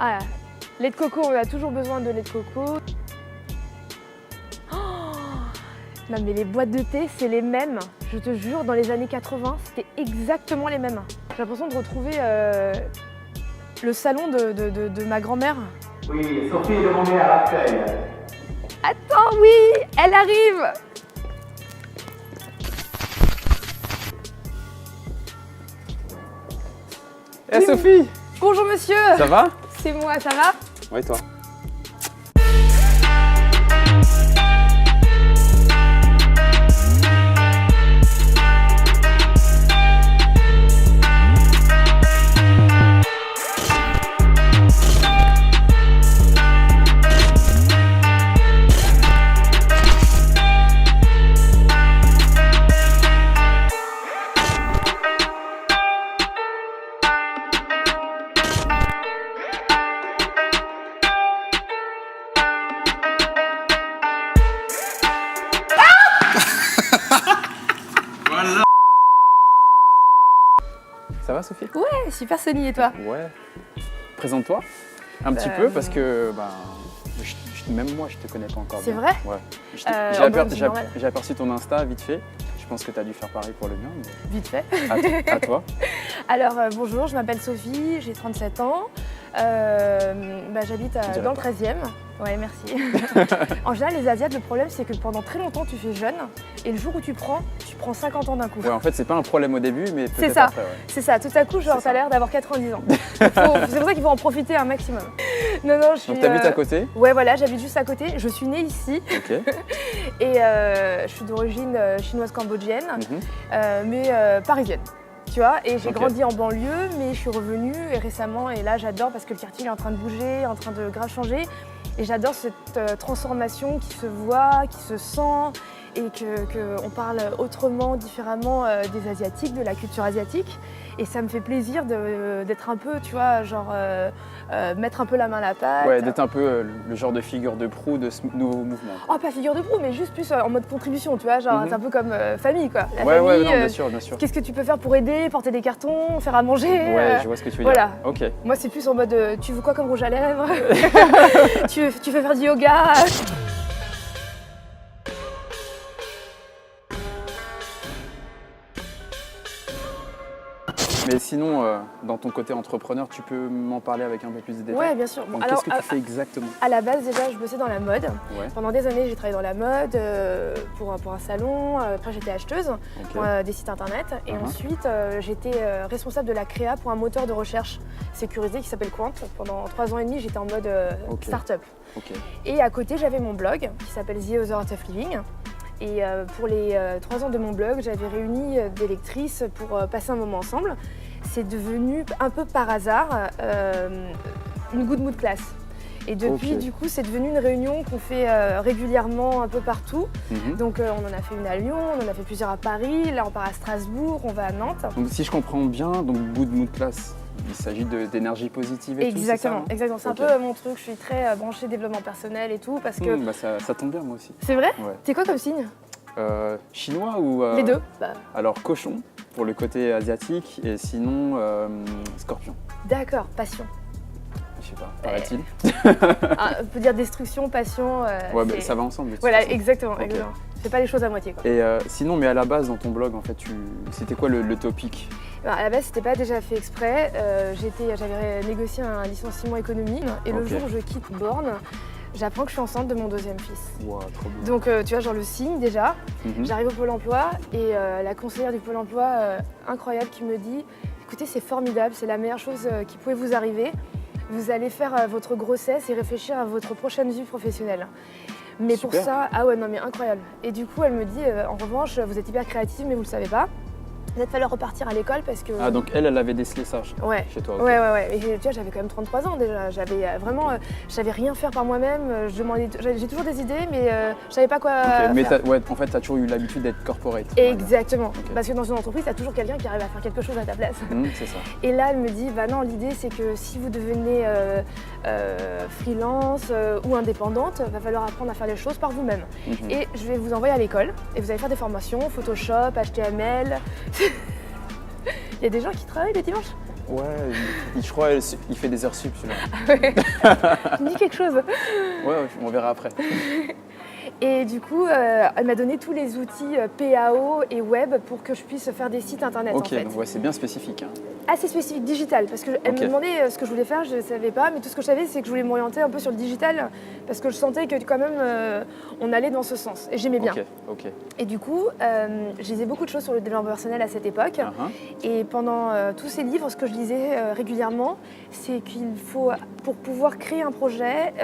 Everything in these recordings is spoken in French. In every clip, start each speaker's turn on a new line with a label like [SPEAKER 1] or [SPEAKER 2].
[SPEAKER 1] Ah, lait de coco, on a toujours besoin de lait de coco. Oh, non mais les boîtes de thé, c'est les mêmes. Je te jure, dans les années 80, c'était exactement les mêmes. J'ai l'impression de retrouver le salon de ma grand-mère.
[SPEAKER 2] Oui, Sophie est demandée à l'accueil.
[SPEAKER 1] Attends, oui, elle arrive.
[SPEAKER 3] Eh Sophie!
[SPEAKER 1] Bonjour monsieur.
[SPEAKER 3] Ça va?
[SPEAKER 1] C'est moi, ça va?
[SPEAKER 3] Ouais, toi? Ça va Sophie?
[SPEAKER 1] Ouais, super Sony, et toi?
[SPEAKER 3] Ouais. Présente-toi un petit peu parce que même moi je te connais pas encore.
[SPEAKER 1] C'est
[SPEAKER 3] bien.
[SPEAKER 1] vrai?
[SPEAKER 3] Ouais.
[SPEAKER 1] J'ai
[SPEAKER 3] J'ai aperçu ton Insta vite fait. Je pense que tu as dû faire pareil pour le mien. Mais...
[SPEAKER 1] Vite fait.
[SPEAKER 3] À toi.
[SPEAKER 1] Alors bonjour, je m'appelle Sophie, j'ai 37 ans. J'habite dans le 13e. Ouais, merci. En général, les Asiates, le problème, c'est que pendant très longtemps, tu fais jeune. Et le jour où tu prends 50 ans d'un coup.
[SPEAKER 3] Ouais, en fait, c'est pas un problème au début, mais peut-être
[SPEAKER 1] C'est ça.
[SPEAKER 3] après. Ouais.
[SPEAKER 1] C'est ça. Tout à coup, genre, t'as l'air d'avoir 90 ans. C'est pour ça qu'il faut en profiter un maximum. Non, je suis.
[SPEAKER 3] Donc, t'habites à côté?
[SPEAKER 1] Ouais, voilà, j'habite juste à côté. Je suis née ici.
[SPEAKER 3] Ok.
[SPEAKER 1] Et je suis d'origine chinoise-cambodgienne, mais parisienne. Tu vois, et j'ai grandi en banlieue, mais je suis revenue récemment, et là j'adore parce que le quartier est en train de bouger, en train de grave changer. Et j'adore cette transformation qui se voit, qui se sent, et qu'on parle autrement, différemment des Asiatiques, de la culture asiatique. Et ça me fait plaisir d'être un peu, tu vois, genre mettre un peu la main à la pâte.
[SPEAKER 3] Ouais, d'être un peu le genre de figure de proue de ce nouveau mouvement.
[SPEAKER 1] Oh, pas figure de proue, mais juste plus en mode contribution, tu vois, genre c'est un peu comme famille, quoi. La
[SPEAKER 3] ouais,
[SPEAKER 1] famille,
[SPEAKER 3] non, bien sûr.
[SPEAKER 1] Qu'est-ce que tu peux faire pour aider, porter des cartons, faire à manger?
[SPEAKER 3] Ouais, je vois ce que tu veux
[SPEAKER 1] voilà.
[SPEAKER 3] dire. Ok.
[SPEAKER 1] Moi, c'est plus en mode, tu veux quoi comme rouge à lèvres? tu veux faire du yoga?
[SPEAKER 3] Mais sinon, dans ton côté entrepreneur, tu peux m'en parler avec un peu plus de détails?
[SPEAKER 1] Ouais, bien sûr.
[SPEAKER 3] Donc, qu'est-ce que tu fais exactement?
[SPEAKER 1] À la base, déjà, je bossais dans la mode.
[SPEAKER 3] Ouais.
[SPEAKER 1] Pendant des années, j'ai travaillé dans la mode pour un salon. Après, j'étais acheteuse pour des sites internet. Et ensuite, j'étais responsable de la créa pour un moteur de recherche sécurisé qui s'appelle Quant. Pendant 3 ans et demi, j'étais en mode start-up. Et à côté, j'avais mon blog qui s'appelle The Other Art of Living. Et pour les 3 ans de mon blog, j'avais réuni des lectrices pour passer un moment ensemble. C'est devenu un peu par hasard une good mood class. Et depuis, du coup, c'est devenu une réunion qu'on fait régulièrement un peu partout. Donc on en a fait une à Lyon, on en a fait plusieurs à Paris, là on part à Strasbourg, on va à Nantes.
[SPEAKER 3] Donc si je comprends bien, donc good mood class, il s'agit d'énergie positive et
[SPEAKER 1] exactement,
[SPEAKER 3] tout, c'est ça?
[SPEAKER 1] Exactement. C'est un peu mon truc, je suis très branchée développement personnel et tout parce que...
[SPEAKER 3] ça tombe bien moi aussi.
[SPEAKER 1] C'est vrai?
[SPEAKER 3] Ouais.
[SPEAKER 1] T'es quoi comme signe?
[SPEAKER 3] Chinois ou...
[SPEAKER 1] Les deux.
[SPEAKER 3] Alors cochon pour le côté asiatique et sinon scorpion.
[SPEAKER 1] D'accord, passion.
[SPEAKER 3] Je sais pas, paraît-il.
[SPEAKER 1] On peut dire destruction, passion.
[SPEAKER 3] Ouais, mais ça va ensemble.
[SPEAKER 1] Voilà, exactement. Fais pas les choses à moitié, quoi.
[SPEAKER 3] Et sinon, mais à la base, dans ton blog, en fait, c'était quoi le topic?
[SPEAKER 1] À la base, c'était pas déjà fait exprès. J'avais négocié un licenciement économique et le jour où je quitte Borne, j'apprends que je suis enceinte de mon 2e fils.
[SPEAKER 3] Wow, trop bien.
[SPEAKER 1] Donc, tu vois, genre le signe déjà. J'arrive au Pôle emploi et la conseillère du Pôle emploi, incroyable, qui me dit « Écoutez, c'est formidable, c'est la meilleure chose qui pouvait vous arriver. Vous allez faire votre grossesse et réfléchir à votre prochaine vie professionnelle. » Mais
[SPEAKER 3] Super.
[SPEAKER 1] pour ça, ah ouais, non mais incroyable. Et du coup, elle me dit, en revanche, vous êtes hyper créative, mais vous le savez pas. Il va falloir repartir à l'école parce que...
[SPEAKER 3] Ah, donc elle avait décelé ça chez toi? Okay.
[SPEAKER 1] Ouais. Et tu vois, j'avais quand même 33 ans déjà. J'avais vraiment... je savais rien faire par moi-même. J'ai toujours des idées, mais je savais pas quoi faire.
[SPEAKER 3] Mais en fait, tu as toujours eu l'habitude d'être corporate.
[SPEAKER 1] Exactement. Parce que dans une entreprise, tu as toujours quelqu'un qui arrive à faire quelque chose à ta place.
[SPEAKER 3] C'est ça.
[SPEAKER 1] Et là, elle me dit, bah non, l'idée, c'est que si vous devenez freelance ou indépendante, il va falloir apprendre à faire les choses par vous-même. Et je vais vous envoyer à l'école et vous allez faire des formations, Photoshop, HTML. Il y a des gens qui travaillent le dimanche?
[SPEAKER 3] Ouais, je crois il fait des heures sup celui-là.
[SPEAKER 1] Tu me dis quelque chose.
[SPEAKER 3] Ouais, on verra après.
[SPEAKER 1] Et du coup, elle m'a donné tous les outils PAO et web pour que je puisse faire des sites internet
[SPEAKER 3] Ok,
[SPEAKER 1] en fait.
[SPEAKER 3] donc ouais, c'est bien spécifique. Hein.
[SPEAKER 1] Assez spécifique, digital, parce qu'elle me demandait ce que je voulais faire, je ne savais pas, mais tout ce que je savais, c'est que je voulais m'orienter un peu sur le digital, parce que je sentais que quand même, on allait dans ce sens, et j'aimais bien.
[SPEAKER 3] Ok.
[SPEAKER 1] Et du coup, je lisais beaucoup de choses sur le développement personnel à cette époque, et pendant tous ces livres, ce que je lisais régulièrement, c'est qu'il faut, pour pouvoir créer un projet,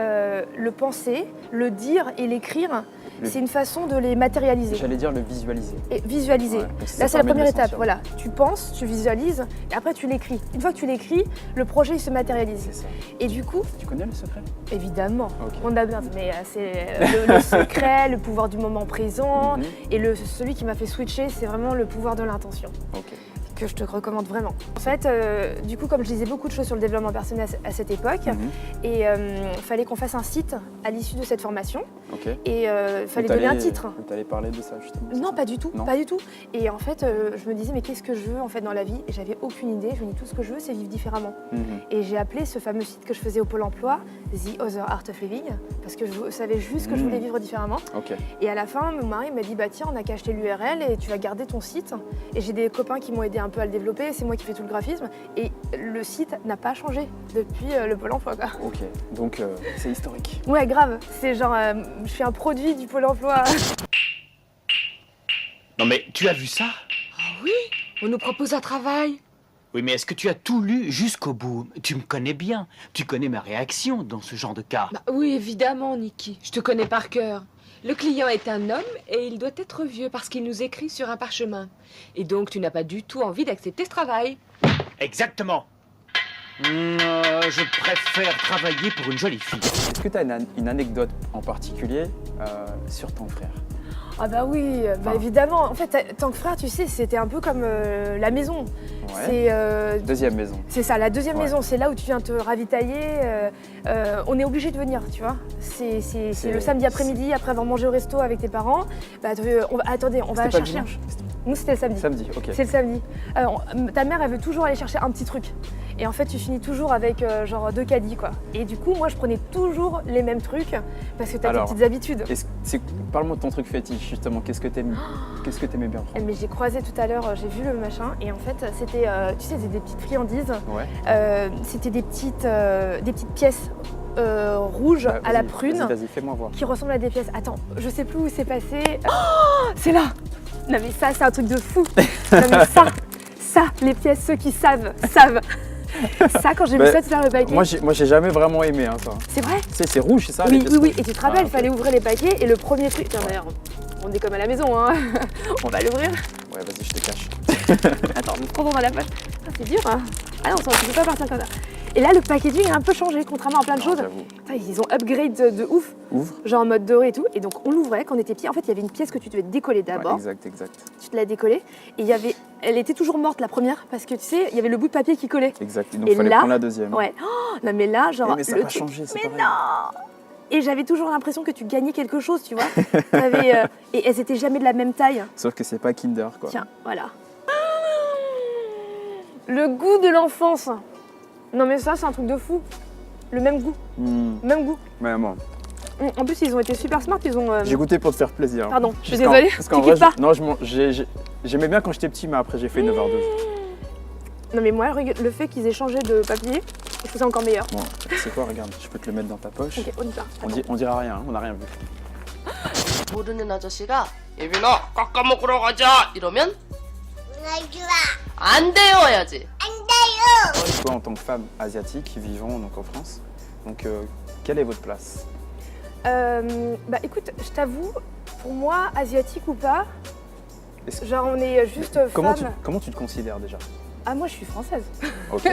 [SPEAKER 1] le penser, le dire et l'écrire, c'est une façon de les matérialiser.
[SPEAKER 3] J'allais dire le visualiser.
[SPEAKER 1] Et visualiser.
[SPEAKER 3] Ouais,
[SPEAKER 1] là, c'est la première étape. Voilà. Tu penses, tu visualises, et après tu l'écris. Une fois que tu l'écris, le projet il se matérialise.
[SPEAKER 3] C'est ça.
[SPEAKER 1] Et du coup.
[SPEAKER 3] Tu connais le secret?
[SPEAKER 1] Évidemment. On a bien. Mais c'est le secret, le pouvoir du moment présent. Et celui qui m'a fait switcher, c'est vraiment le pouvoir de l'intention. Que je te recommande vraiment. En fait, du coup, comme je lisais beaucoup de choses sur le développement personnel à cette époque, et il fallait qu'on fasse un site à l'issue de cette formation. Et il fallait donner un titre.
[SPEAKER 3] Tu allais parler de ça justement?
[SPEAKER 1] Non, pas du tout, pas du tout. Et en fait, je me disais, mais qu'est-ce que je veux en fait dans la vie? Et j'avais aucune idée. Je me dis, tout ce que je veux, c'est vivre différemment. Et j'ai appelé ce fameux site que je faisais au Pôle emploi, The Other Art of Living, parce que je savais juste que je voulais vivre différemment. Et à la fin, mon mari m'a dit, bah tiens, on n'a qu'à acheter l'URL et tu vas garder ton site. Et j'ai des copains qui m'ont aidé un peu à le développer, c'est moi qui fais tout le graphisme. Et le site n'a pas changé depuis le Pôle emploi. Quoi.
[SPEAKER 3] Donc c'est historique.
[SPEAKER 1] Ouais, grave. C'est genre, je suis un produit du Pôle emploi.
[SPEAKER 4] Non mais tu as vu ça?
[SPEAKER 5] Ah oui, on nous propose un travail.
[SPEAKER 4] Oui, mais est-ce que tu as tout lu jusqu'au bout? Tu me connais bien. Tu connais ma réaction dans ce genre de cas.
[SPEAKER 5] Bah oui, évidemment, Niki. Je te connais par cœur. Le client est un homme et il doit être vieux parce qu'il nous écrit sur un parchemin. Et donc, tu n'as pas du tout envie d'accepter ce travail.
[SPEAKER 4] Exactement. Je préfère travailler pour une jolie fille.
[SPEAKER 3] Est-ce que tu as une anecdote en particulier sur ton frère?
[SPEAKER 1] Ah bah oui, évidemment. En fait, tant que frère, tu sais, c'était un peu comme la maison.
[SPEAKER 3] Ouais. C'est deuxième maison.
[SPEAKER 1] C'est ça, la deuxième maison. C'est là où tu viens te ravitailler. On est obligé de venir, tu vois. C'est le samedi après-midi, après avoir mangé au resto avec tes parents. Bah, attendez, on va chercher. Nous, c'était le samedi.
[SPEAKER 3] Samedi, ok.
[SPEAKER 1] C'est le samedi. Ta mère, elle veut toujours aller chercher un petit truc. Et en fait, tu finis toujours avec genre 2 caddies, quoi. Et du coup, moi, je prenais toujours les mêmes trucs parce que tu as tes petites habitudes.
[SPEAKER 3] Parle-moi de ton truc fétiche, justement. Qu'est-ce que t'aimais bien prendre?
[SPEAKER 1] Mais j'ai croisé tout à l'heure, j'ai vu le machin. Et en fait, c'était, tu sais, c'était des petites friandises. C'était des petites pièces rouges à la prune.
[SPEAKER 3] Vas-y, fais-moi voir.
[SPEAKER 1] Qui ressemblent à des pièces. Attends, je sais plus où c'est passé. Oh, c'est là! Non mais ça, c'est un truc de fou. Non mais ça, les pièces, ceux qui savent. Ça, quand j'ai vu ça, tu faire le paquet.
[SPEAKER 3] Moi, j'ai jamais vraiment aimé ça.
[SPEAKER 1] C'est vrai?
[SPEAKER 3] C'est rouge, c'est ça?
[SPEAKER 1] Oui. Et tu te rappelles, il fallait ouvrir les paquets et le premier truc. Tiens, d'ailleurs, on est comme à la maison, hein. On va l'ouvrir.
[SPEAKER 3] Ouais, vas-y, je te cache.
[SPEAKER 1] Attends, prends dans la poche. Ah, c'est dur, hein. Ah non, tu peux pas partir comme ça. Et là, le packaging a un peu changé, contrairement à plein de choses. Ils ont upgrade de ouf. Genre en mode doré et tout. Et donc, on l'ouvrait quand on était petit. En fait, il y avait une pièce que tu devais décoller d'abord.
[SPEAKER 3] Ouais, exact.
[SPEAKER 1] Tu te la décollais. Et elle était toujours morte, la première, parce que tu sais, il y avait le bout de papier qui collait.
[SPEAKER 3] Exact. Donc, il fallait prendre la deuxième.
[SPEAKER 1] Ouais. Oh, non, mais là, genre.
[SPEAKER 3] Mais ça n'a pas changé, c'est pareil.
[SPEAKER 1] Mais non! Et j'avais toujours l'impression que tu gagnais quelque chose, tu vois. Et elles étaient jamais de la même taille.
[SPEAKER 3] Sauf que c'est pas Kinder, quoi.
[SPEAKER 1] Tiens, voilà. Le goût de l'enfance. Non mais ça, c'est un truc de fou. Le même goût. Même goût.
[SPEAKER 3] Ouais, moi.
[SPEAKER 1] En plus, ils ont été super smart.
[SPEAKER 3] J'ai goûté pour te faire plaisir.
[SPEAKER 1] Pardon, je suis désolée.
[SPEAKER 3] Parce qu'en vrai, j'aimais bien quand j'étais petit, mais après j'ai fait une overdose.
[SPEAKER 1] Non mais moi, le fait qu'ils aient changé de papier, je trouve ça encore meilleur.
[SPEAKER 3] Bon, c'est quoi, regarde, je peux te le mettre dans ta poche.
[SPEAKER 1] Ok, on y va.
[SPEAKER 3] On dira rien, on n'a rien vu.
[SPEAKER 6] 모르는 아저씨가 예빈아 깎아 먹으러 가자 이러면 안 돼요 해야지.
[SPEAKER 3] Toi, en tant que femme asiatique vivant donc en France, donc quelle est votre place?
[SPEAKER 1] Bah écoute, je t'avoue, pour moi, asiatique ou pas, genre on est juste
[SPEAKER 3] comment
[SPEAKER 1] femme.
[SPEAKER 3] Comment tu te considères déjà?
[SPEAKER 1] Ah moi je suis française.
[SPEAKER 3] Ok.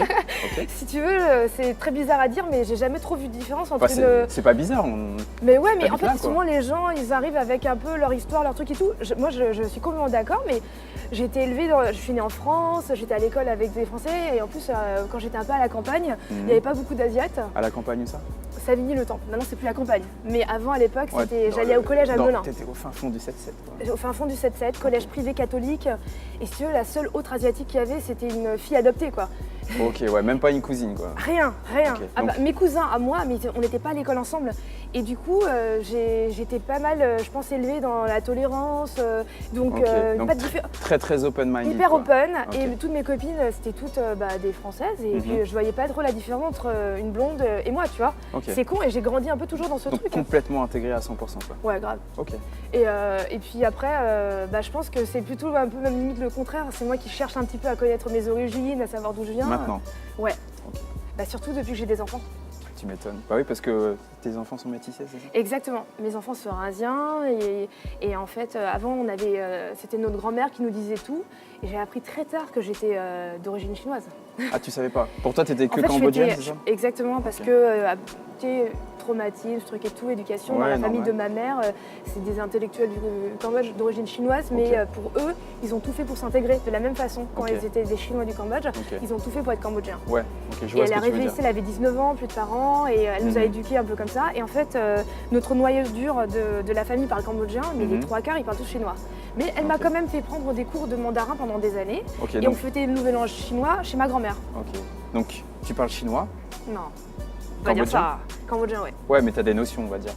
[SPEAKER 1] Si tu veux, c'est très bizarre à dire, mais j'ai jamais trop vu de différence entre
[SPEAKER 3] C'est pas bizarre.
[SPEAKER 1] Mais ouais, mais en fait
[SPEAKER 3] là,
[SPEAKER 1] souvent les gens, ils arrivent avec un peu leur histoire, leur truc et tout. Moi je suis complètement d'accord, mais j'ai été élevée, je suis née en France, j'étais à l'école avec des Français, et en plus quand j'étais un peu à la campagne, il n'y avait pas beaucoup d'Asiates.
[SPEAKER 3] À la campagne ou ça?
[SPEAKER 1] Savigny-le-Temple. Maintenant c'est plus la campagne. Mais avant à l'époque, j'allais au collège à Melun.
[SPEAKER 3] T'étais au fin fond du 7-7.
[SPEAKER 1] Au fin fond du 7-7, collège privé catholique. Et si tu veux, la seule autre asiatique qu'il y avait, c'était une fille adoptée, quoi.
[SPEAKER 3] Ok, ouais, même pas une cousine quoi.
[SPEAKER 1] Rien.
[SPEAKER 3] Ok,
[SPEAKER 1] Ah
[SPEAKER 3] donc-
[SPEAKER 1] bah, mes cousins à moi, mais on n'était pas à l'école ensemble. Et du coup, j'étais pas mal, je pense, élevée dans la tolérance. Donc,
[SPEAKER 3] Ok, donc
[SPEAKER 1] pas de différence.
[SPEAKER 3] très open-minded.
[SPEAKER 1] Hyper
[SPEAKER 3] quoi.
[SPEAKER 1] open.
[SPEAKER 3] Ok.
[SPEAKER 1] Et toutes mes copines, c'était toutes des Françaises. Et
[SPEAKER 3] Mhm.
[SPEAKER 1] puis, je voyais pas trop la différence entre une blonde et moi, tu vois.
[SPEAKER 3] Ok.
[SPEAKER 1] C'est con et j'ai grandi un peu toujours dans ce
[SPEAKER 3] Donc
[SPEAKER 1] truc.
[SPEAKER 3] complètement intégré à 100% quoi.
[SPEAKER 1] Ouais, grave.
[SPEAKER 3] Ok.
[SPEAKER 1] Et puis après, je pense que c'est plutôt un peu même limite le contraire. C'est moi qui cherche un petit peu à connaître mes origines, à savoir d'où je viens.
[SPEAKER 3] Maintenant,
[SPEAKER 1] Ouais.
[SPEAKER 3] Ok.
[SPEAKER 1] Bah, surtout depuis que j'ai des enfants.
[SPEAKER 3] tu m'étonnes. Bah oui, parce que tes enfants sont métissés, c'est ça?
[SPEAKER 1] Exactement. Mes enfants sont indiens et en fait, avant, on avait, c'était notre grand-mère qui nous disait tout. Et j'ai appris très tard que j'étais d'origine chinoise.
[SPEAKER 3] Ah, tu savais pas? Pour toi, t'étais que
[SPEAKER 1] En fait,
[SPEAKER 3] cambodgienne, c'est ça?
[SPEAKER 1] Exactement, parce
[SPEAKER 3] Ok.
[SPEAKER 1] que tu sais, traumatisme, ce truc et tout, éducation, dans
[SPEAKER 3] Ouais,
[SPEAKER 1] la famille
[SPEAKER 3] normal.
[SPEAKER 1] de ma mère, c'est des intellectuels du Cambodge d'origine chinoise, mais
[SPEAKER 3] Ok.
[SPEAKER 1] pour eux, ils ont tout fait pour s'intégrer de la même façon. Quand
[SPEAKER 3] Ok.
[SPEAKER 1] ils étaient des Chinois du Cambodge,
[SPEAKER 3] Ok.
[SPEAKER 1] ils ont tout fait pour être cambodgiens.
[SPEAKER 3] Ouais, ok, je
[SPEAKER 1] Et
[SPEAKER 3] vois
[SPEAKER 1] elle
[SPEAKER 3] ce
[SPEAKER 1] est
[SPEAKER 3] que tu veux
[SPEAKER 1] arrivée
[SPEAKER 3] dire.
[SPEAKER 1] ici, elle avait 19 ans, plus de parents, et elle nous a
[SPEAKER 3] Mhm.
[SPEAKER 1] éduqués un peu comme ça. Et en fait, notre noyau dur de la famille parle cambodgien, mais les
[SPEAKER 3] Mhm.
[SPEAKER 1] 3 quarts, ils parlent tous chinois. Mais elle m'a
[SPEAKER 3] Ok.
[SPEAKER 1] quand même fait prendre des cours de mandarin pendant des années.
[SPEAKER 3] Ok,
[SPEAKER 1] Et on
[SPEAKER 3] donc,
[SPEAKER 1] fêtait le nouvel an chinois chez ma grand-mère.
[SPEAKER 3] ok. Donc, tu parles chinois?
[SPEAKER 1] Non, on va dire
[SPEAKER 3] Cambodgien?
[SPEAKER 1] ça. Cambodgien, ouais.
[SPEAKER 3] Ouais, mais t'as des notions, on va dire,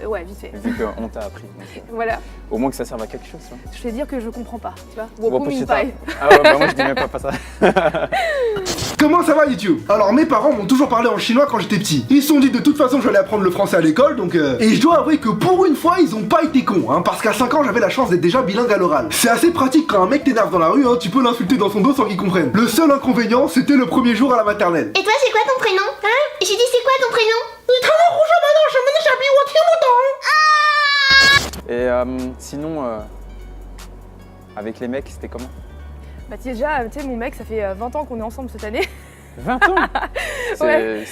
[SPEAKER 1] Ouais, vite fait.
[SPEAKER 3] vu qu'on t'a appris. Donc,
[SPEAKER 1] Voilà,
[SPEAKER 3] au moins que ça serve à quelque chose, tu vois.
[SPEAKER 1] je vais dire que je comprends pas, tu vois.
[SPEAKER 3] Bon,
[SPEAKER 1] Wokum
[SPEAKER 3] Pochita.
[SPEAKER 1] Inpai.
[SPEAKER 3] Ah ouais, bah moi je dis même pas ça.
[SPEAKER 7] Comment ça va YouTube? Alors mes parents m'ont toujours parlé en chinois quand j'étais petit. Ils se sont dit de toute façon j'allais apprendre le français à l'école donc Et je dois avouer que pour une fois ils ont pas été cons hein, parce qu'à 5 ans j'avais la chance d'être déjà bilingue à l'oral. C'est assez pratique quand un mec t'énerve dans la rue, hein, tu peux l'insulter dans son dos sans qu'il comprenne. Le seul inconvénient c'était le premier jour à la maternelle.
[SPEAKER 8] Et toi, c'est quoi ton prénom? Hein? J'ai dit, c'est quoi ton prénom?
[SPEAKER 3] Et sinon, avec les mecs, c'était comment?
[SPEAKER 1] Bah déjà, tu sais, mon mec, ça fait 20 ans qu'on est ensemble cette année.
[SPEAKER 3] 20 ans.
[SPEAKER 1] Ouais.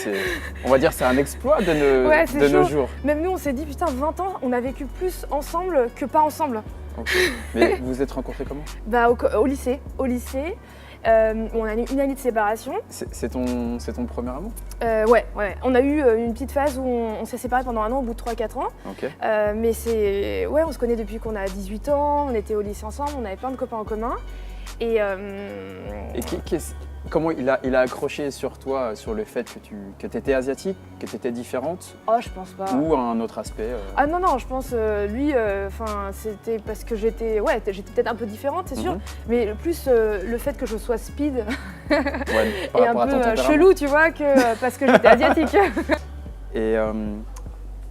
[SPEAKER 3] On va dire c'est un exploit de,
[SPEAKER 1] Ouais, c'est
[SPEAKER 3] de nos
[SPEAKER 1] chaud.
[SPEAKER 3] jours.
[SPEAKER 1] Même nous, on s'est dit, putain, 20 ans, on a vécu plus ensemble que pas ensemble.
[SPEAKER 3] Ok. Mais vous vous êtes rencontrés comment?
[SPEAKER 1] Bah au lycée. On a eu une année de séparation.
[SPEAKER 3] C'est ton premier amour?
[SPEAKER 1] Ouais. On a eu une petite phase où on s'est séparés pendant 1 an au bout de 3-4 ans.
[SPEAKER 3] Ok.
[SPEAKER 1] Mais ouais, on se connaît depuis qu'on a 18 ans, on était au lycée ensemble, on avait plein de copains en commun. Et
[SPEAKER 3] Comment il a accroché sur toi, sur le fait que t'étais asiatique, que t'étais différente,
[SPEAKER 1] oh, je pense pas.
[SPEAKER 3] ou un autre aspect
[SPEAKER 1] Ah non, je pense lui, c'était parce que j'étais peut-être un peu différente, c'est sûr,
[SPEAKER 3] Mhm.
[SPEAKER 1] mais le plus le fait que je sois speed
[SPEAKER 3] ouais, par
[SPEAKER 1] et un
[SPEAKER 3] rapport à ton
[SPEAKER 1] peu
[SPEAKER 3] tempérament.
[SPEAKER 1] chelou, tu vois, que parce que j'étais asiatique.
[SPEAKER 3] Et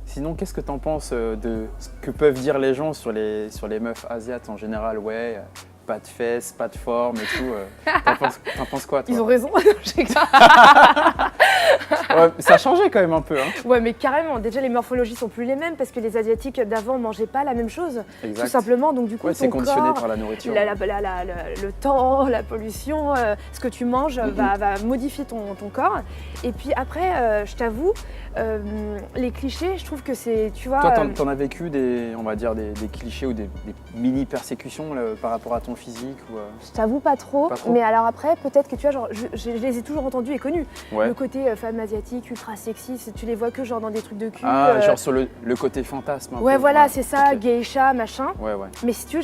[SPEAKER 3] sinon, qu'est-ce que t'en penses de ce que peuvent dire les gens sur les meufs asiates en général? Ouais, pas de fesses, pas de forme et tout. T'en penses quoi, toi?
[SPEAKER 1] Ils ont raison.
[SPEAKER 3] Ouais, ça a changé quand même un peu. Hein.
[SPEAKER 1] Ouais, mais carrément. Déjà, les morphologies sont plus les mêmes parce que les asiatiques d'avant mangeaient pas la même chose,
[SPEAKER 3] Exact.
[SPEAKER 1] tout simplement. Donc du coup,
[SPEAKER 3] Ouais, c'est
[SPEAKER 1] ton
[SPEAKER 3] conditionné
[SPEAKER 1] corps,
[SPEAKER 3] par la nourriture.
[SPEAKER 1] le temps, la pollution, ce que tu manges va modifier ton corps. Et puis après, je t'avoue, les clichés, je trouve que c'est, tu vois.
[SPEAKER 3] Toi, t'en as vécu des clichés ou des mini persécutions là, par rapport à ton physique ou,
[SPEAKER 1] Je t'avoue pas trop,
[SPEAKER 3] Pas trop.
[SPEAKER 1] mais alors après, peut-être que tu vois, genre, je les ai toujours entendus et connus.
[SPEAKER 3] Ouais.
[SPEAKER 1] Le côté femme asiatique, ultra sexy, tu les vois que genre dans des trucs de cul.
[SPEAKER 3] Ah, genre sur le côté fantasme. Un
[SPEAKER 1] Ouais,
[SPEAKER 3] peu.
[SPEAKER 1] voilà, c'est ça,
[SPEAKER 3] ok.
[SPEAKER 1] geisha, machin.
[SPEAKER 3] Ouais.
[SPEAKER 1] Mais si tu veux,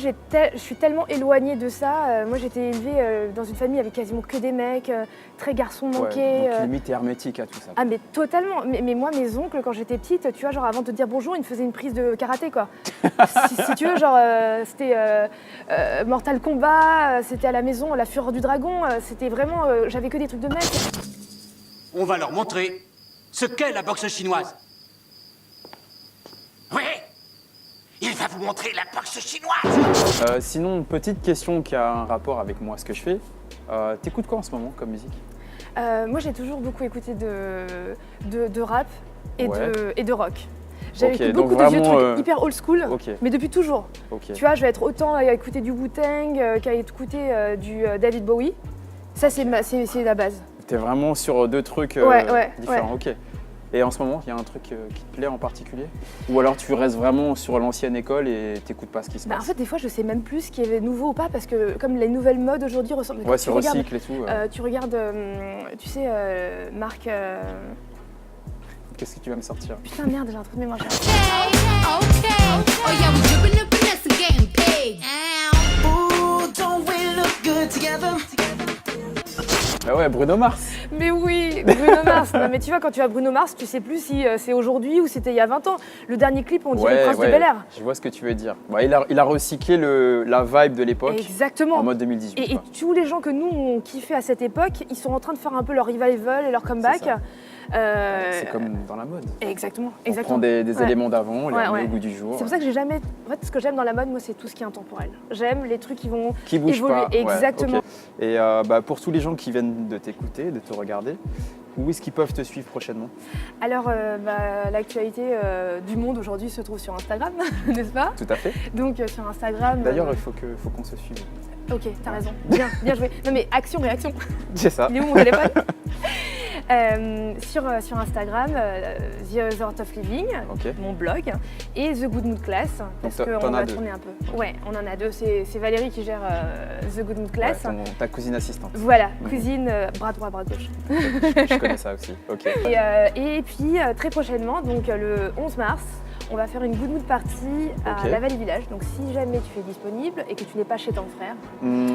[SPEAKER 1] je suis tellement éloignée de ça. Moi, j'étais élevée dans une famille avec quasiment que des mecs, très garçons manqués.
[SPEAKER 3] Ouais, donc limite t'es hermétique à tout ça.
[SPEAKER 1] Ah mais totalement, mais moi mes oncles quand j'étais petite, tu vois, genre avant de te dire bonjour, ils me faisaient une prise de karaté quoi. si tu veux, genre c'était Mortal Kombat, c'était à la maison, la fureur du dragon, c'était vraiment, j'avais que des trucs de mecs.
[SPEAKER 9] On va leur montrer ce qu'est la boxe chinoise. Oui, il va vous montrer la boxe chinoise.
[SPEAKER 3] Sinon, petite question qui a un rapport avec moi, ce que je fais. T'écoutes quoi en ce moment comme musique?
[SPEAKER 1] Moi j'ai toujours beaucoup écouté de rap et,
[SPEAKER 3] Ouais.
[SPEAKER 1] et de rock. J'avais
[SPEAKER 3] Ok,
[SPEAKER 1] écouté
[SPEAKER 3] donc
[SPEAKER 1] beaucoup de vieux
[SPEAKER 3] vraiment,
[SPEAKER 1] trucs hyper old school,
[SPEAKER 3] Ok,
[SPEAKER 1] mais depuis toujours.
[SPEAKER 3] ok.
[SPEAKER 1] Tu vois, je vais être autant à écouter du Wu-Tang qu'à écouter du David Bowie. Ça, c'est la base.
[SPEAKER 3] T'es vraiment sur deux trucs
[SPEAKER 1] Ouais,
[SPEAKER 3] différents, ok. Et en ce moment, il y a un truc qui te plaît en particulier? Ou alors tu restes vraiment sur l'ancienne école et t'écoutes pas ce qui se
[SPEAKER 1] Bah, en
[SPEAKER 3] passe?
[SPEAKER 1] fait, des fois, je sais même plus ce qui est nouveau ou pas, parce que comme les nouvelles modes aujourd'hui ressemblent.
[SPEAKER 3] Ouais,
[SPEAKER 1] tu
[SPEAKER 3] se
[SPEAKER 1] regardes,
[SPEAKER 3] recycle et tout.
[SPEAKER 1] tu regardes, tu sais, Marc.
[SPEAKER 3] Qu'est-ce que tu vas me sortir?
[SPEAKER 1] Putain, merde, j'ai un trou de mémoire.
[SPEAKER 8] Okay. Oh yeah, we dripping up and that's getting paid.
[SPEAKER 10] Ooh, don't we look good together?
[SPEAKER 3] Bah ouais, Bruno Mars.
[SPEAKER 1] Mais oui, Bruno Mars. Non, mais tu vois, quand tu vas à Bruno Mars, tu sais plus si c'est aujourd'hui ou c'était il y a 20 ans. Le dernier clip, on dirait le Prince de Bel-Air.
[SPEAKER 3] Je vois ce que tu veux dire. Bah, il a recyclé la vibe de l'époque.
[SPEAKER 1] Exactement.
[SPEAKER 3] En mode 2018.
[SPEAKER 1] Et tous les gens que nous, on kiffait à cette époque, ils sont en train de faire un peu leur revival et leur comeback.
[SPEAKER 3] C'est comme dans la mode.
[SPEAKER 1] Exactement.
[SPEAKER 3] On prend des éléments d'avant, on les remet au goût du jour.
[SPEAKER 1] C'est pour ça que j'ai jamais. En fait, ce que j'aime dans la mode, moi, c'est tout ce qui est intemporel. J'aime les trucs qui vont
[SPEAKER 3] bougent
[SPEAKER 1] évoluer.
[SPEAKER 3] pas.
[SPEAKER 1] Exactement.
[SPEAKER 3] Ouais, okay. Et pour tous les gens qui viennent de t'écouter, de te regarder, où est-ce qu'ils peuvent te suivre prochainement?
[SPEAKER 1] Alors, l'actualité du monde aujourd'hui se trouve sur Instagram, n'est-ce pas?
[SPEAKER 3] Tout à fait.
[SPEAKER 1] Donc, sur Instagram.
[SPEAKER 3] D'ailleurs, il faut qu'on se suive.
[SPEAKER 1] Ok, t'as raison. Bien joué. Non, mais action, réaction.
[SPEAKER 3] C'est ça.
[SPEAKER 1] Il est où mon téléphone? Sur Instagram, The Art of Living, mon blog, et The Good Mood Class, parce qu'on va tourner un peu. Ouais, on en a deux. C'est Valérie qui gère The Good Mood Class.
[SPEAKER 3] Ouais, ta cousine assistante.
[SPEAKER 1] Voilà, cousine, bras droit, bras gauche.
[SPEAKER 3] Je connais ça aussi, ok.
[SPEAKER 1] Et puis, très prochainement, donc le 11 mars, on va faire une Good Mood Party à La Vallée Village. Donc si jamais tu es disponible et que tu n'es pas chez ton frère.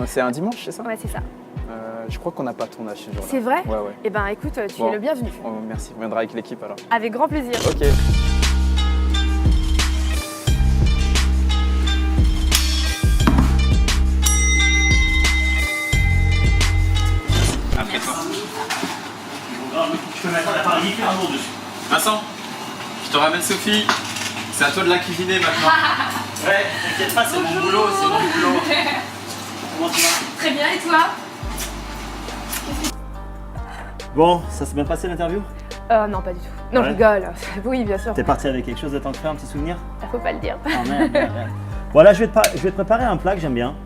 [SPEAKER 3] C'est un dimanche, c'est ça?
[SPEAKER 1] Ouais, c'est ça.
[SPEAKER 3] Je crois qu'on n'a pas de tournage ce jour-là.
[SPEAKER 1] C'est vrai?
[SPEAKER 3] Ouais.
[SPEAKER 1] Eh ben écoute, tu es le bienvenu.
[SPEAKER 3] Merci, on viendra avec l'équipe alors.
[SPEAKER 1] Avec grand plaisir.
[SPEAKER 3] Ok. Après toi.
[SPEAKER 10] Tu peux mettre un appareil différemment dessus.
[SPEAKER 3] Vincent, je te ramène Sophie. C'est à toi de la cuisiner maintenant.
[SPEAKER 10] Ouais, t'inquiète pas, c'est mon boulot, c'est mon boulot. Comment tu vas?
[SPEAKER 1] Très bien, et toi?
[SPEAKER 10] Bon, ça s'est bien passé l'interview?
[SPEAKER 1] Non, pas du tout. Non, je rigole. Oui, bien sûr.
[SPEAKER 10] T'es parti avec quelque chose de concret, un petit souvenir?
[SPEAKER 1] Faut pas le dire.
[SPEAKER 10] Oh merde. Voilà, je vais te préparer un plat que j'aime bien.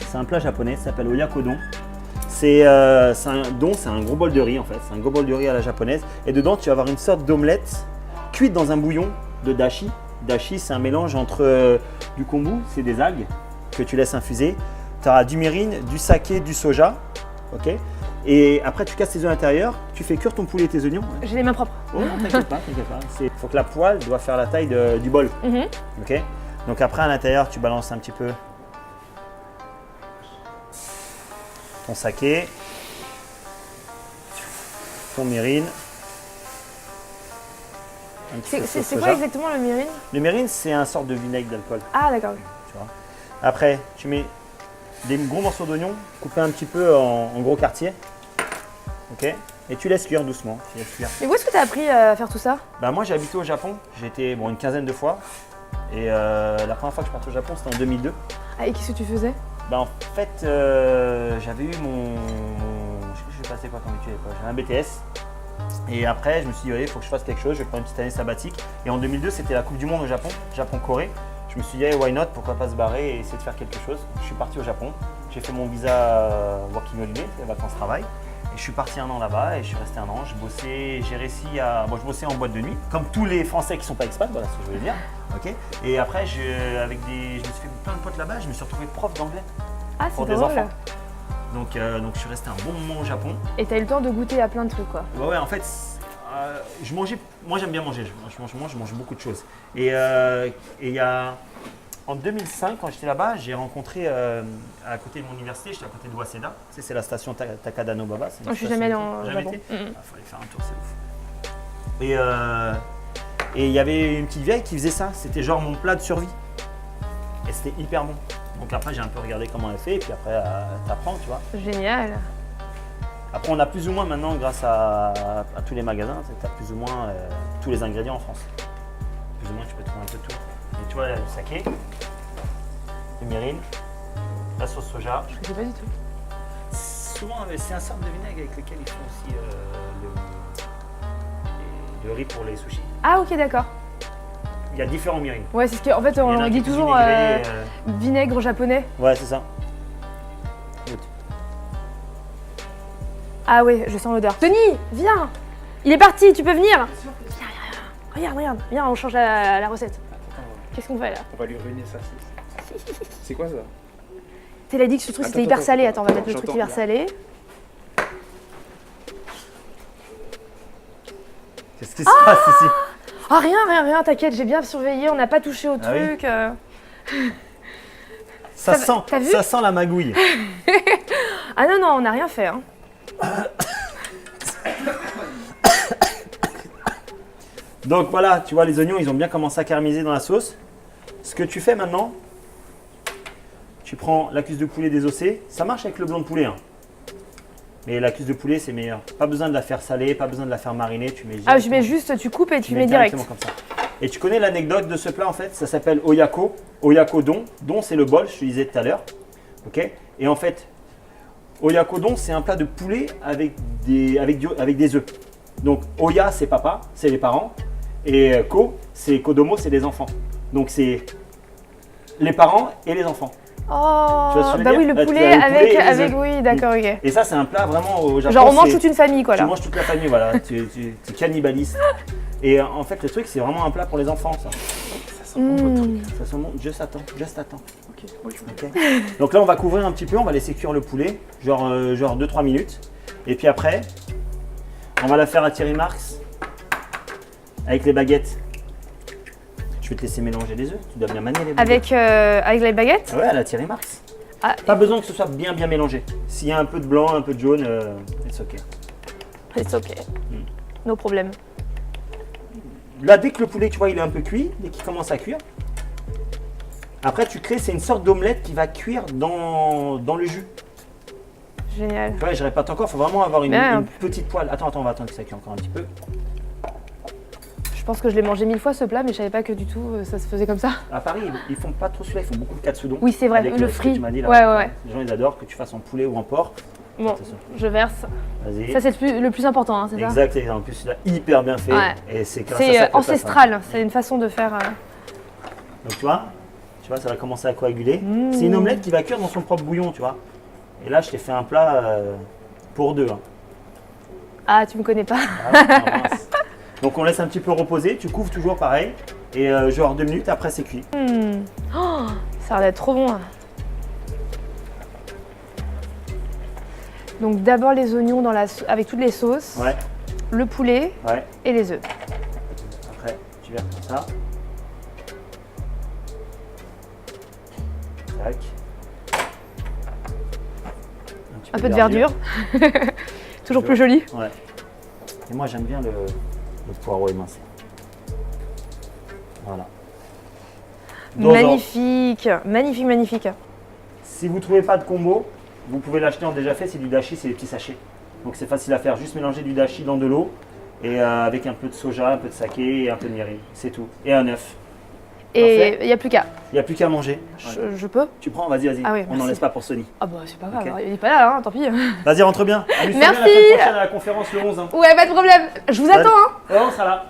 [SPEAKER 10] C'est un plat japonais, ça s'appelle oyakodon. C'est un gros bol de riz en fait. C'est un gros bol de riz à la japonaise. Et dedans, tu vas avoir une sorte d'omelette cuite dans un bouillon de dashi. Dashi, c'est un mélange entre du kombu, c'est des algues que tu laisses infuser. Tu auras du mirin, du saké, du soja. Ok. Et après, tu casses tes œufs à l'intérieur, tu fais cuire ton poulet et tes oignons.
[SPEAKER 1] J'ai les mains propres.
[SPEAKER 10] Oh, t'inquiète pas. Il faut que la poêle doit faire la taille du bol. Ok. Donc après, à l'intérieur, tu balances un petit peu ton saké, ton mirin.
[SPEAKER 1] C'est quoi exactement le mirin?
[SPEAKER 10] Le mirin, c'est un sorte de vinaigre d'alcool.
[SPEAKER 1] Ah, d'accord.
[SPEAKER 10] Tu vois. Après, tu mets des gros morceaux d'oignon coupés un petit peu en gros quartiers. Ok. Et tu laisses cuire doucement.
[SPEAKER 1] Mais où est-ce que tu as appris à faire tout ça?
[SPEAKER 10] Bah, moi, j'ai habité au Japon. J'ai été une quinzaine de fois. Et la première fois que je suis parti au Japon, c'était en 2002.
[SPEAKER 1] Ah, et qu'est-ce que tu faisais?
[SPEAKER 10] Bah, en fait, j'avais eu je sais pas c'est quoi comme étude à l'époque. J'avais un BTS. Et après, je me suis dit, il faut que je fasse quelque chose. Je vais prendre une petite année sabbatique. Et en 2002, c'était la Coupe du Monde au Japon, Japon-Corée. Je me suis dit, why not, pourquoi pas se barrer et essayer de faire quelque chose. Je suis parti au Japon. J'ai fait mon visa Working Holiday, c'est vacances-travail. Et je suis parti un an là-bas et je suis resté un an. J'ai réussi à. Bon, je bossais en boîte de nuit, comme tous les Français qui ne sont pas expats, voilà ce que je voulais dire. Okay. Et après, je me suis fait plein de potes là-bas, je me suis retrouvé prof d'anglais pour des enfants. Donc je suis resté un bon moment au Japon. Et tu as eu le temps de goûter à plein de trucs quoi. Ouais, en fait, je mangeais. Moi j'aime bien manger, je mange beaucoup de choses. Et il y a. En 2005, quand j'étais là-bas, j'ai rencontré à côté de mon université, j'étais à côté de Waseda. C'est la station Takada no Baba. Je suis jamais dans le Japon. Il fallait faire un tour, c'est ouf. Et il y avait une petite vieille qui faisait ça. C'était genre mon plat de survie. Et c'était hyper bon. Donc après, j'ai un peu regardé comment elle fait. Et puis après, t'apprends, tu vois. Génial. Après, on a plus ou moins maintenant, grâce à tous les magasins, tu as plus ou moins tous les ingrédients en France. Plus ou moins, tu peux trouver un peu tout. Et tu vois, le saké, le mirin, la sauce soja. Je ne sais pas du tout. Souvent, c'est un sorte de vinaigre avec lequel ils font aussi le riz pour les sushis. Ah, ok, d'accord. Il y a différents mirins. Ouais, c'est ce qu'en fait, on dit toujours vinaigre japonais. Ouais, c'est ça. Ah ouais, je sens l'odeur. Tony, viens! Il est parti, tu peux venir? Viens. Regarde, viens, on change la recette. Qu'est-ce qu'on fait là?
[SPEAKER 3] On va lui ruiner sa sauce. C'est quoi ça?
[SPEAKER 1] T'as dit que ce truc c'était hyper salé. Attends, on va mettre le truc hyper salé. Qu'est-ce qui se passe ici? Ah rien, t'inquiète, j'ai bien surveillé, on n'a pas touché au truc. Oui. Ça sent la magouille. Ah non, on n'a rien fait. Hein.
[SPEAKER 10] Donc voilà, tu vois, les oignons, ils ont bien commencé à caraméliser dans la sauce. Ce que tu fais maintenant, tu prends la cuisse de poulet désossée. Ça marche avec le blanc de poulet, hein. Mais la cuisse de poulet, c'est meilleur. Pas besoin de la faire saler, pas besoin de la faire mariner. Tu mets
[SPEAKER 1] Ah, je mets juste, tu coupes et tu mets direct.
[SPEAKER 10] Comme ça. Et tu connais l'anecdote de ce plat en fait, ça s'appelle oyako. Oyako don. Don, c'est le bol, je te disais tout à l'heure. Ok. Et en fait, oyako don, c'est un plat de poulet avec des œufs. Donc oya, c'est papa, c'est les parents. Et ko, c'est kodomo, c'est les enfants. Donc c'est les parents et les enfants.
[SPEAKER 1] Oh,
[SPEAKER 10] Tu vois ce que je veux
[SPEAKER 1] bah
[SPEAKER 10] dire
[SPEAKER 1] oui, le
[SPEAKER 10] Là, tu
[SPEAKER 1] poulet
[SPEAKER 10] as le poulet et les
[SPEAKER 1] avec,
[SPEAKER 10] œufs.
[SPEAKER 1] oui, d'accord, ok.
[SPEAKER 10] Et ça, c'est un plat vraiment au Japon.
[SPEAKER 1] Genre on mange
[SPEAKER 10] c'est-
[SPEAKER 1] toute une famille, quoi,
[SPEAKER 10] Tu
[SPEAKER 1] là.
[SPEAKER 10] manges toute la famille, voilà. tu cannibalistes. Et en fait, le truc, c'est vraiment un plat pour les enfants, ça.
[SPEAKER 3] Ça sent bon votre truc.
[SPEAKER 10] Ça se monte, juste attends, juste attends.
[SPEAKER 3] Ok, moi, je
[SPEAKER 10] Ok. Donc là, on va couvrir un petit peu, on va laisser cuire le poulet, genre 2-3 minutes. Et puis après, on va la faire à Thierry Marx avec les baguettes. Je vais te laisser mélanger les œufs, tu dois bien manier les baguettes.
[SPEAKER 1] Avec les baguettes.
[SPEAKER 10] Ah ouais, à la Thierry Marx.
[SPEAKER 1] Ah,
[SPEAKER 10] Pas besoin que ce soit bien mélangé. S'il y a un peu de blanc, un peu de jaune, it's ok.
[SPEAKER 1] c'est ok. No problème.
[SPEAKER 10] Là, dès que le poulet, tu vois, il est un peu cuit, dès qu'il commence à cuire, après tu crées, c'est une sorte d'omelette qui va cuire dans le jus.
[SPEAKER 1] Génial.
[SPEAKER 10] Ouais, je répète encore, il faut vraiment avoir une
[SPEAKER 1] Bien.
[SPEAKER 10] petite poêle. Attends, on va attendre que ça cuise encore un petit peu.
[SPEAKER 1] Je pense que je l'ai mangé 1000 fois ce plat, mais je savais pas que du tout ça se faisait comme ça.
[SPEAKER 10] À Paris, ils font pas trop celui-là, ils font beaucoup de katsudon.
[SPEAKER 1] Oui, c'est vrai,
[SPEAKER 10] Avec
[SPEAKER 1] le
[SPEAKER 10] ce que
[SPEAKER 1] frit.
[SPEAKER 10] tu m'as dit, là.
[SPEAKER 1] Ouais.
[SPEAKER 10] Les gens, ils adorent que tu fasses en poulet ou en porc.
[SPEAKER 1] Bon,
[SPEAKER 10] Attention.
[SPEAKER 1] je verse.
[SPEAKER 10] Vas-y.
[SPEAKER 1] Ça, c'est le plus important, hein, c'est ça?
[SPEAKER 10] Exact, et en plus, il a hyper bien fait.
[SPEAKER 1] Ouais.
[SPEAKER 10] Et c'est grâce à ça
[SPEAKER 1] C'est
[SPEAKER 10] que ça passe, hein.
[SPEAKER 1] ancestral, c'est une façon de faire.
[SPEAKER 10] Donc tu vois, ça va commencer à coaguler. C'est une omelette qui va cuire dans son propre bouillon, tu vois. Et là, je t'ai fait un plat pour deux. Hein.
[SPEAKER 1] Ah, tu me connais pas.
[SPEAKER 10] Ah, mince. Donc on laisse un petit peu reposer, tu couvres toujours pareil. Et genre 2 minutes, après c'est cuit.
[SPEAKER 1] Oh, ça a l'air d'être trop bon. Donc d'abord les oignons avec toutes les sauces,
[SPEAKER 10] Ouais,
[SPEAKER 1] le poulet
[SPEAKER 10] ouais.
[SPEAKER 1] et les œufs.
[SPEAKER 10] Après, tu verses comme ça. Tac.
[SPEAKER 1] Un peu de verdure. Toujours plus joli.
[SPEAKER 10] Ouais. Et moi j'aime bien le poireau émincé. Voilà.
[SPEAKER 1] Magnifique, magnifique, magnifique.
[SPEAKER 10] Si vous ne trouvez pas de combo, vous pouvez l'acheter en déjà fait, c'est du dashi, c'est des petits sachets. Donc c'est facile à faire, juste mélanger du dashi dans de l'eau et avec un peu de soja, un peu de saké et un peu de mirin, c'est tout. Et un œuf.
[SPEAKER 1] Et
[SPEAKER 10] Parfait.
[SPEAKER 1] il n'y a plus qu'à.
[SPEAKER 10] Il n'y a plus qu'à manger.
[SPEAKER 1] Je peux?
[SPEAKER 10] Tu prends, vas-y,
[SPEAKER 1] Ah oui,
[SPEAKER 10] on n'en
[SPEAKER 1] merci.
[SPEAKER 10] laisse pas pour Sony.
[SPEAKER 1] Ah bah c'est pas grave,
[SPEAKER 10] Ok.
[SPEAKER 1] il est pas là, hein, tant pis.
[SPEAKER 10] Vas-y, rentre bien. Amuse-toi bien
[SPEAKER 1] Merci.
[SPEAKER 10] la semaine prochaine à la conférence le 11. Hein.
[SPEAKER 1] Ouais, pas de problème. Je vous attends, hein.
[SPEAKER 10] Ouais, on sera là.